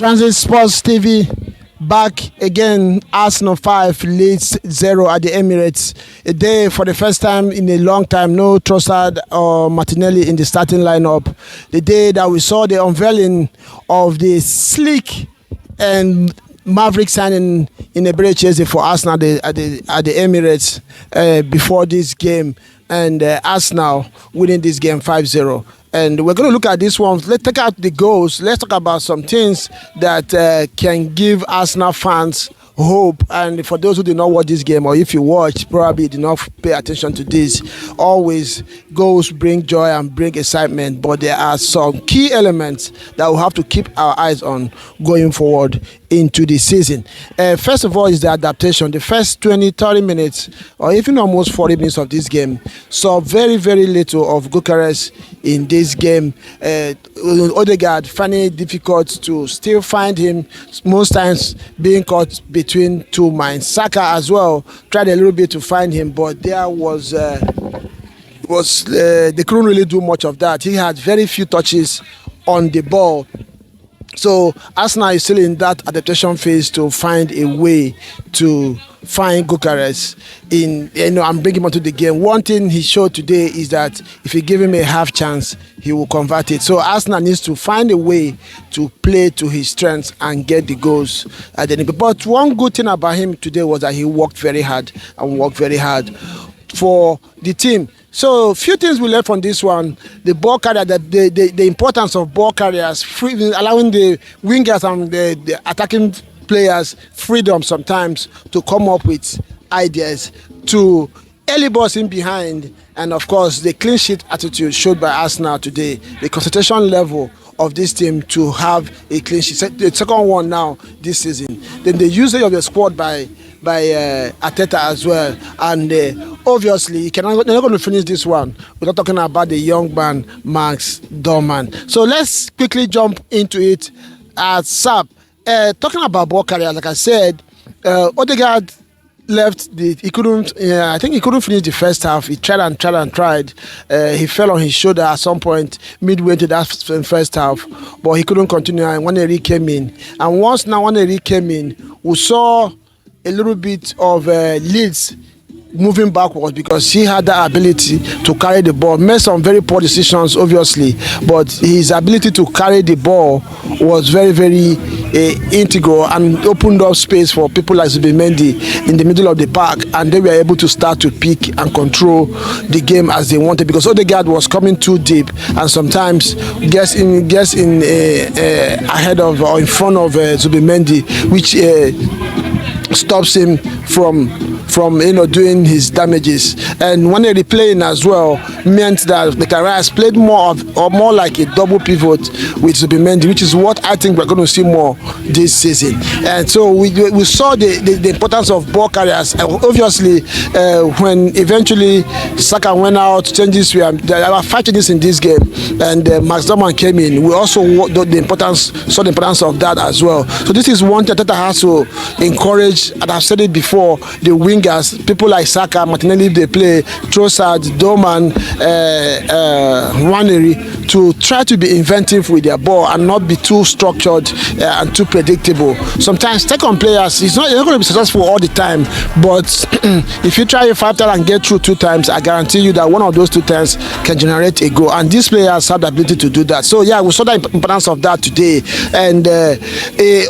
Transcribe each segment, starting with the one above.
Transit Sports TV back again. Arsenal 5, Leeds 0 at the Emirates. A day for the first time in a long time, no Trossard or Martinelli in the starting lineup. The day that we saw the unveiling of the sleek and Maverick signing in a break for Arsenal at the Emirates before this game, and Arsenal winning this game 5-0. And we're going to look at this one. Let's take out the goals. Let's talk about some things that can give Arsenal fans hope. And for those who did not watch this game, or if you watch, probably did not pay attention to this. Always goals bring joy and bring excitement, but there are some key elements that we'll have to keep our eyes on going forward into the season. First of all is the adaptation. The first 20-30 minutes or even almost 40 minutes of this game saw very little of Gyökeres in this game. Odegaard finding it difficult to still find him, most times being caught between two minds. Saka as well tried a little bit to find him, but there was they couldn't really do much of that. He had very few touches on the ball. So Arsenal is still in that adaptation phase to find a way to find Gyökeres and bring him onto the game. One thing he showed today is that if you give him a half chance, he will convert it. So Arsenal needs to find a way to play to his strengths and get the goals at the end. But one good thing about him today was that he worked very hard for the team. So a few things we learned from this one: the ball carrier, the importance of ball carriers, allowing the wingers and the attacking players freedom sometimes to come up with ideas, to early balls in behind, and of course the clean sheet attitude showed by Arsenal today, the concentration level of this team to have a clean sheet. The second one now this season. Then the usage of the squad by Arteta as well, and obviously they're not going to finish this one without talking about the young man Max Dorman. So let's quickly jump into it. SAP, talking about ball carrier, like I said, Odegaard left he couldn't. I think he couldn't finish the first half. He tried. He fell on his shoulder at some point midway to that first half, but he couldn't continue. And Waneri came in, and once now Waneri came in, we saw a little bit of Leeds moving backwards, because he had that ability to carry the ball. Made some very poor decisions, obviously, but his ability to carry the ball was very integral and opened up space for people like Zubimendi in the middle of the park, and they were able to start to pick and control the game as they wanted, because Odegaard was coming too deep and sometimes gets in ahead of or in front of Zubimendi, which stops him from doing his damages. And when they're replaying as well meant that the Carras played more like a double pivot with Zubimendi, which is what I think we're going to see more this season. And so we saw the importance of ball carriers. Obviously, when eventually Saka went out, changes there were 5 changes in this game, and Max Dorman came in. We also saw the importance of that as well. So this is one thing that has to encourage, and I've said it before, the wingers, people like Saka, Martinelli, if they play, Trossard, Dorman, Waneri, to try to be inventive with their ball and not be too structured and too predictable. Sometimes take on players, you're not going to be successful all the time, but if you try 5 times and get through 2 times, I guarantee you that one of those 2 times can generate a goal, and these players have the ability to do that. So yeah, we saw the importance of that today. And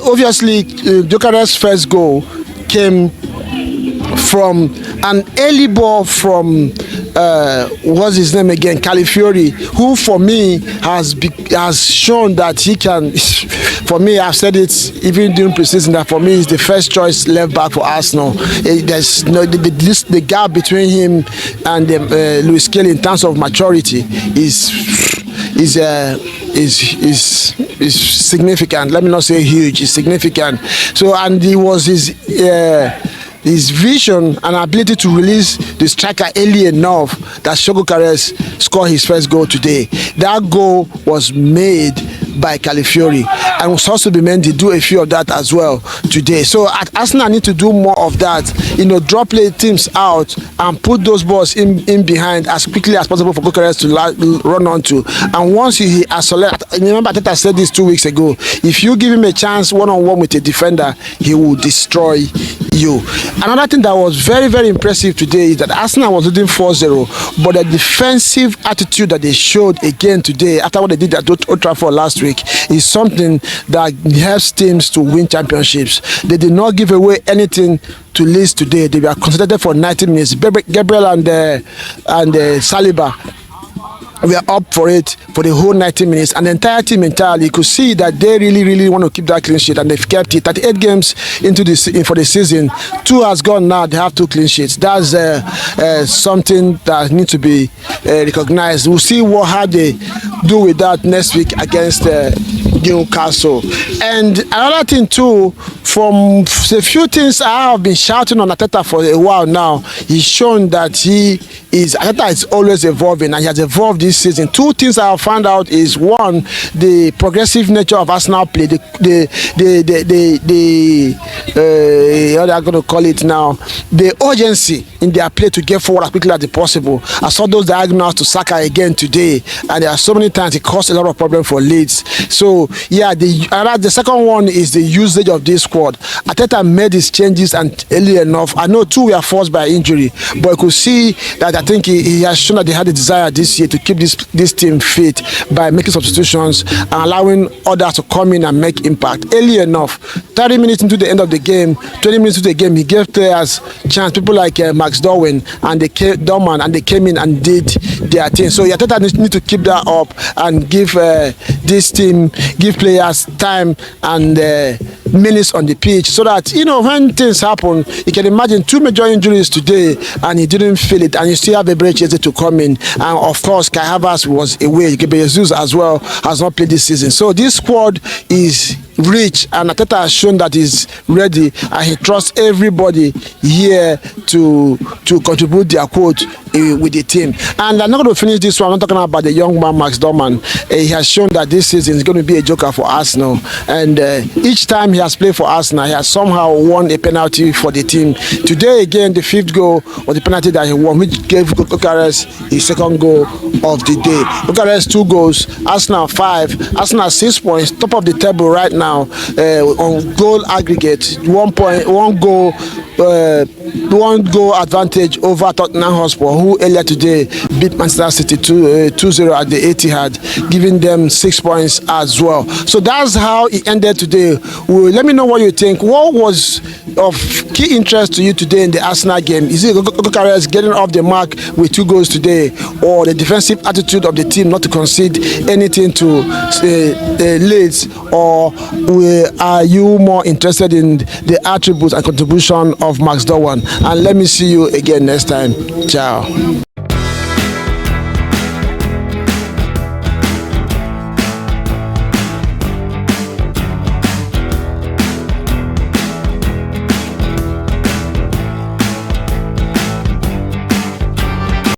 obviously Gyökeres' first goal came from an early ball from what's his name again, Calafiori, who for me has shown that he can. For me, I've said it even during preseason that for me is the first choice left back for Arsenal. There's the gap between him and Luis Kelly in terms of maturity is significant. Let me not say huge. It's significant. So, and he was his vision and ability to release the striker early enough that Gyökeres scored his first goal today. That goal was made by Calafiori, and also be meant to do a few of that as well today. So at Arsenal need to do more of that, drop play teams out and put those balls in behind as quickly as possible for Bucharest to run onto. And once he isolate, remember Arteta said this 2 weeks ago, if you give him a chance one-on-one with a defender, he will destroy you. Another thing that was very, very impressive today is that Arsenal was leading 4-0, but the defensive attitude that they showed again today after what they did at Old Trafford last week is something that helps teams to win championships. They did not give away anything to Leeds today. They were concentrated for 90 minutes. Gabriel and Saliba, we are up for it for the whole 90 minutes, and the entire team entirely, you could see that they really want to keep that clean sheet, and they've kept it. 38 games into for the season, 2 has gone now. They have 2 clean sheets. That's something that needs to be recognized. We'll see how they do with that next week against Newcastle. And another thing too, from a few things I have been shouting on Arteta for a while now, he's shown that Arteta is always evolving, and he has evolved this season. 2 things I have found out is, one, the progressive nature of Arsenal play, what I'm going to call it now, the urgency in their play to get forward as quickly as possible. I saw those diagonals to Saka again today, and there are so many times it caused a lot of problems for Leeds. So yeah, the second one is the usage of this squad. Arteta made his changes and early enough. I know 2 were forced by injury, but you could see that I think he has shown that they had a desire this year to keep this team fit by making substitutions and allowing others to come in and make impact early enough. 30 minutes into the end of the game, 20 minutes into the game, he gave players chance. People like Max Darwin and they came in and did their thing. So Arteta need to keep that up and give this team, give players time and minutes on the pitch, so that when things happen, you can imagine 2 major injuries today and he didn't feel it, and you still have a break to come in. And of course, Kai Havertz was away. Jesus as well has not played this season. So this squad is rich, and Arteta has shown that he's ready, and he trusts everybody here to contribute their quote with the team. And I'm not going to finish this one. I'm not talking about the young man Max Dorman. He has shown that this season is going to be a joker for Arsenal, and each time he has played for Arsenal, he has somehow won a penalty for the team. Today again, the 5th goal was the penalty that he won, which gave Bucharest his 2nd goal of the day. Bucharest 2 goals, Arsenal 5. Arsenal 6 points, top of the table right now on goal aggregate, 1 goal advantage over Tottenham Hotspur, who earlier today beat Manchester City 2-0 at the Etihad, giving them 6 points as well. So that's how it ended today. Let me know what you think. What was of key interest to you today in the Arsenal game? Is it Bucharest getting off the mark with 2 goals today, or the defensive attitude of the team not to concede anything to Leeds, or are you more interested in the attributes and contribution of Max Darwin? And let me see you again next time. Ciao.